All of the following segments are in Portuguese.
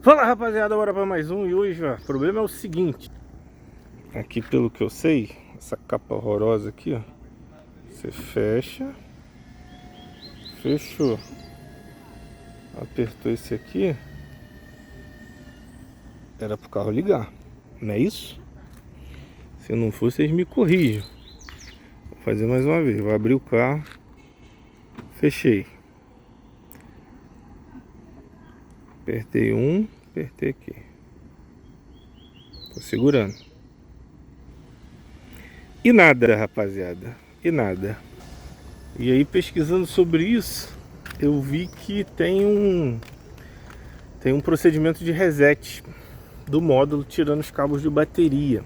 Fala rapaziada, bora pra mais um. E hoje ó, o problema é o seguinte. Aqui pelo que eu sei, essa capa horrorosa aqui ó, você fecha, fechou, apertou esse aqui, era pro carro ligar, não é isso? Se não for, vocês me corrijam. Vou fazer mais uma vez, vou abrir o carro, fechei, apertei um, apertei aqui, tô segurando. E nada, rapaziada, e nada. E aí pesquisando sobre isso, eu vi que tem um procedimento de reset do módulo, tirando os cabos de bateria.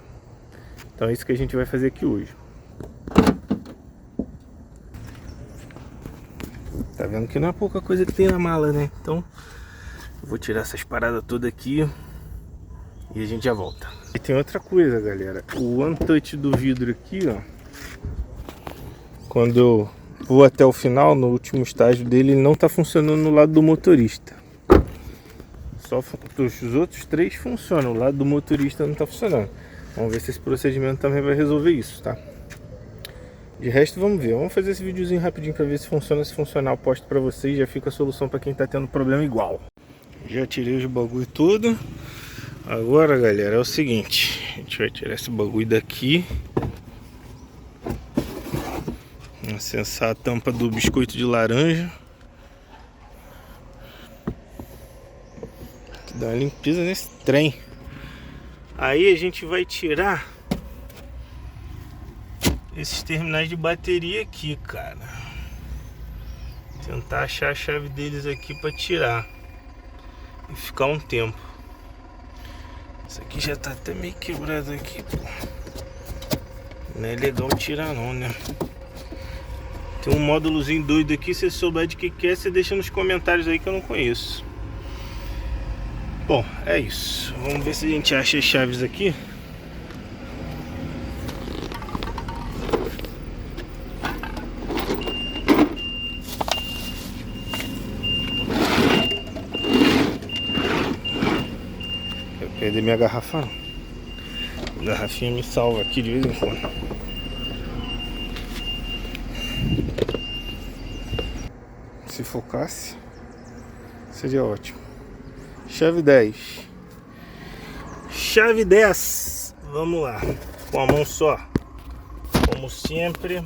Então é isso que a gente vai fazer aqui hoje. Tá vendo que não é pouca coisa que tem na mala, né? Então eu vou tirar essas paradas todas aqui e a gente já volta. E tem outra coisa, galera. O One Touch do vidro aqui, ó, quando eu vou até o final, no último estágio dele, ele não tá funcionando no lado do motorista. Só os outros três funcionam, o lado do motorista não tá funcionando. Vamos ver se esse procedimento também vai resolver isso, tá? De resto, vamos ver. Vamos fazer esse videozinho rapidinho pra ver se funciona. Se funcionar, eu posto pra vocês. Já fica a solução pra quem tá tendo problema igual. Já tirei os bagulho tudo. Agora, galera, é o seguinte. A gente vai tirar esse bagulho daqui. Acessar a tampa do biscoito de laranja. Dá uma limpeza nesse trem. Aí a gente vai tirar esses terminais de bateria aqui, cara. Tentar achar a chave deles aqui pra tirar e ficar um tempo. Isso aqui já tá até meio quebrado aqui, pô. Não é legal tirar não, né? Tem um módulozinho doido aqui. Se você souber de que é, você deixa nos comentários aí que eu não conheço. Bom, é isso. Vamos ver se a gente acha as chaves aqui. Eu perdi minha garrafa não. A garrafinha me salva aqui de vez em quando. Se focasse, seria ótimo. Chave 10. Chave 10. Vamos lá. Com a mão só. Como sempre.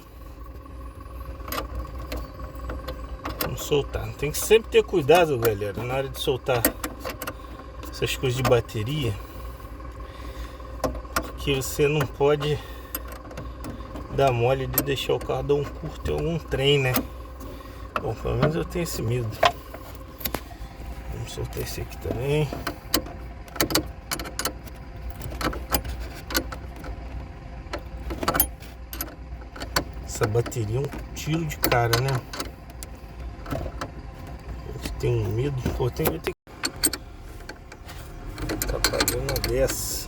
Vamos soltar. Tem que sempre ter cuidado, galera, na hora de soltar essas coisas de bateria. Porque você não pode dar mole de deixar o carro dar um curto em algum trem, né? Bom, pelo menos eu tenho esse medo. Vamos soltar esse aqui também. Essa bateria é um tiro de cara, né? A gente tem um medo. Pô, tem que tá pagando a dessa.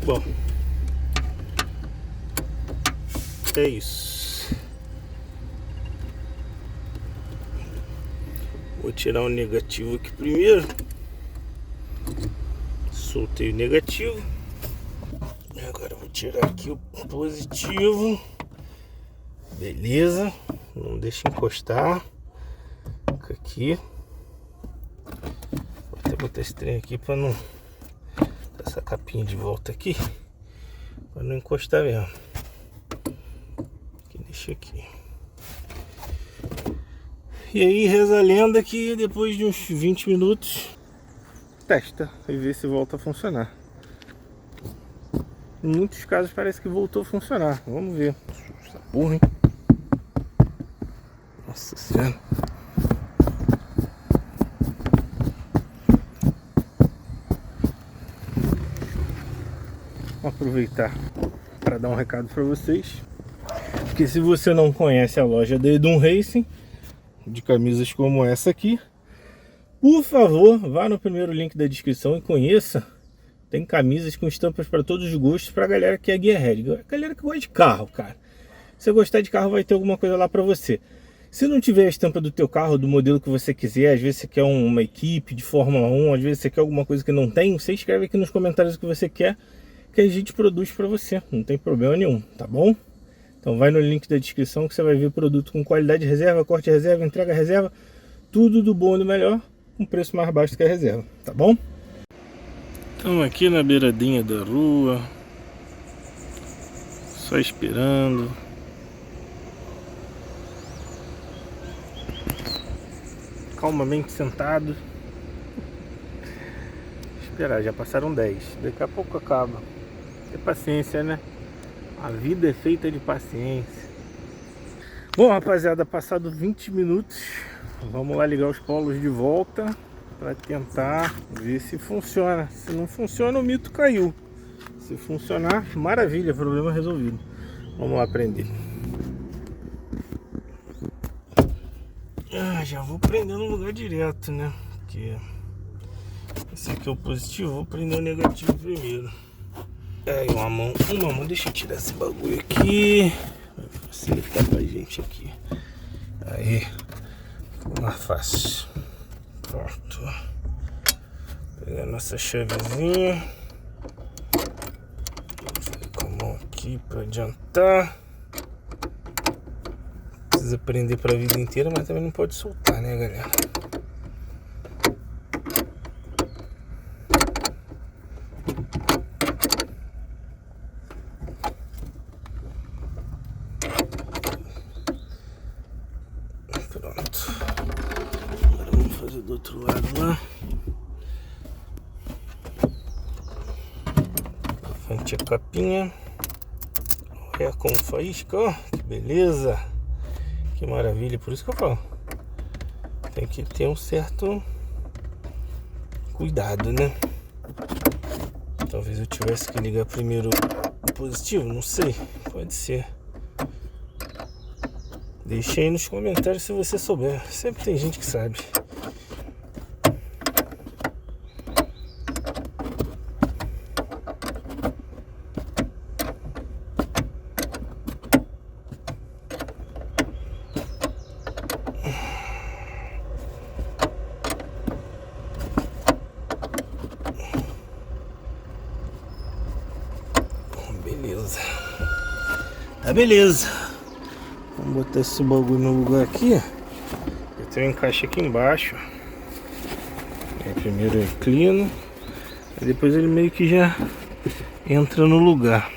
Bom, é isso. Vou tirar o negativo aqui primeiro. Soltei o negativo. Agora eu vou tirar aqui o positivo. Beleza. Não deixa encostar. Fica aqui. Vou até botar esse trem aqui para não... essa capinha de volta aqui. Para não encostar mesmo. Aqui, deixa aqui. E aí reza a lenda que depois de uns 20 minutos testa e vê se volta a funcionar. Em muitos casos parece que voltou a funcionar. Vamos ver. Essa porra, hein? Nossa senhora. Vou aproveitar para dar um recado para vocês. Porque se você não conhece a loja da Edun Racing, de camisas como essa aqui, Por favor, vá no primeiro link da descrição e conheça. Tem camisas com estampas para todos os gostos, para a galera que é gearhead, a galera que gosta de carro, cara. Se você gostar de carro, vai ter alguma coisa lá para você. Se não tiver a estampa do teu carro, do modelo que você quiser, às vezes você quer uma equipe de Fórmula 1, às vezes você quer alguma coisa que não tem, você escreve aqui nos comentários o que você quer, que a gente produz para você, não tem problema nenhum, tá bom? Então vai no link da descrição que você vai ver produto com qualidade reserva, corte reserva, entrega reserva, tudo do bom e do melhor, com preço mais baixo que a reserva, tá bom? Estamos aqui na beiradinha da rua, só esperando. Calmamente sentado. Esperar, já passaram 10. Daqui a pouco acaba. Ter paciência, né? A vida é feita de paciência. Bom, rapaziada, passado 20 minutos. Vamos lá ligar os polos de volta para tentar ver se funciona. Se não funciona, o mito caiu. Se funcionar, maravilha, problema resolvido. Vamos lá aprender. Já vou prender no lugar direto, né? Porque esse aqui é o positivo, vou prender o negativo primeiro. Aí uma mão, deixa eu tirar esse bagulho aqui. Vai facilitar pra gente aqui. Aí, ficou mais fácil. Pronto. Pegar nossa chavezinha. Vou fazer com a mão aqui pra adiantar. Precisa prender pra vida inteira, mas também não pode soltar, né, galera? Pronto. Agora vamos fazer do outro lado lá. Frente a capinha. Olha como faísca, ó. Que beleza. Que maravilha, por isso que eu falo, tem que ter um certo cuidado, né? Talvez eu tivesse que ligar primeiro o positivo, não sei, pode ser. Deixe aí nos comentários se você souber, sempre tem gente que sabe. Beleza. Tá beleza. Vamos botar esse bagulho no lugar aqui. Eu tenho um encaixe aqui embaixo. Aí primeiro eu inclino. Aí depois ele meio que já entra no lugar.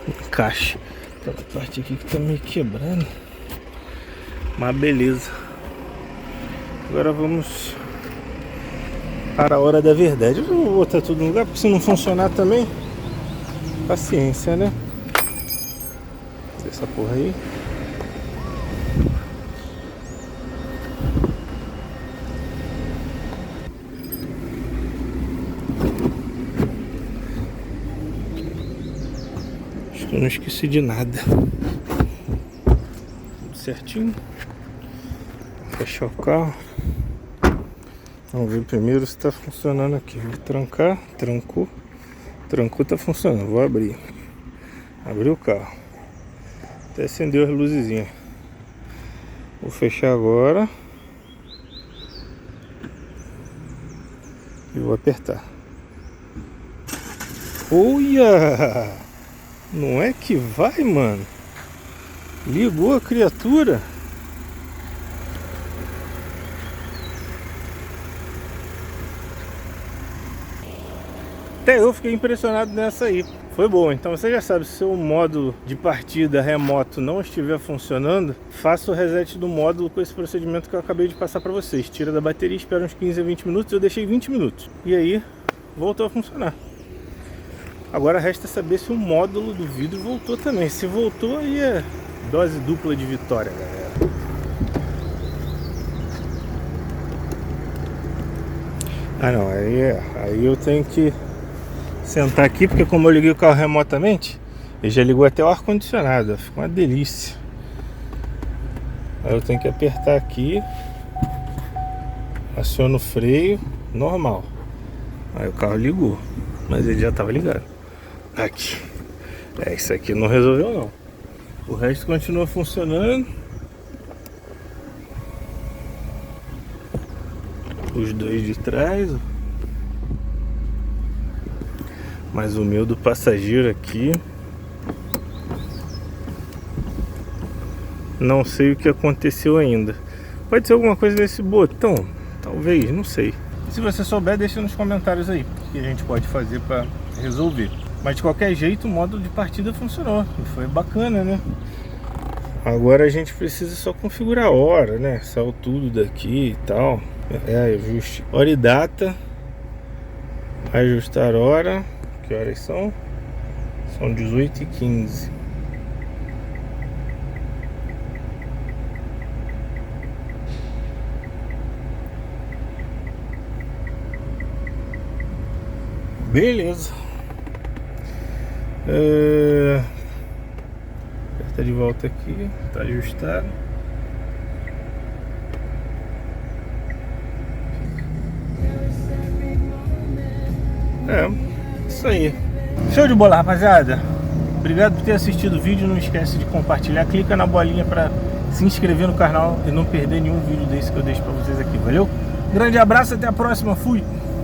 Encaixe. Tem uma parte aqui que tá meio quebrando. Mas beleza. Agora vamos para a hora da verdade. Eu vou botar tudo no lugar, porque se não funcionar também, paciência, né? Essa porra aí. Acho que eu não esqueci de nada. Tudo certinho. Vou fechar o carro. Vamos ver primeiro se tá funcionando aqui. Vou trancar, trancou. Trancou, tá funcionando. Vou abrir. Abri o carro. Até acendeu as luzezinhas. Vou fechar agora. E vou apertar. Olha! Não é que vai, mano? Ligou a criatura. Até eu fiquei impressionado nessa aí. Foi bom. Então você já sabe, se o seu modo de partida remoto não estiver funcionando, faça o reset do módulo com esse procedimento que eu acabei de passar para vocês. Tira da bateria, espera uns 15 a 20 minutos. Eu deixei 20 minutos. E aí, voltou a funcionar. Agora resta saber se o módulo do vidro voltou também. Se voltou, aí é dose dupla de vitória, galera. Ah não, aí eu tenho que sentar aqui, porque como eu liguei o carro remotamente, ele já ligou até o ar-condicionado, ficou uma delícia. Aí eu tenho que apertar aqui Aciona o freio, normal. Aí o carro ligou, mas ele já estava ligado. Aqui. Isso aqui não resolveu não. O resto continua funcionando. Os dois de trás. Mas o meu do passageiro aqui, não sei o que aconteceu ainda. Pode ser alguma coisa nesse botão, talvez, não sei. Se você souber, deixa nos comentários aí o que a gente pode fazer para resolver. Mas de qualquer jeito o modo de partida funcionou e foi bacana, né? Agora a gente precisa só configurar a hora, né? Saiu tudo daqui e tal. Ajuste hora e data. Ajustar hora. Que horas são? São 18h15. Beleza. Aperta de volta aqui. Tá ajustado. Isso aí. Show de bola, rapaziada. Obrigado por ter assistido o vídeo. Não esquece de compartilhar. Clica na bolinha para se inscrever no canal e não perder nenhum vídeo desse que eu deixo para vocês aqui. Valeu? Grande abraço, até a próxima. Fui!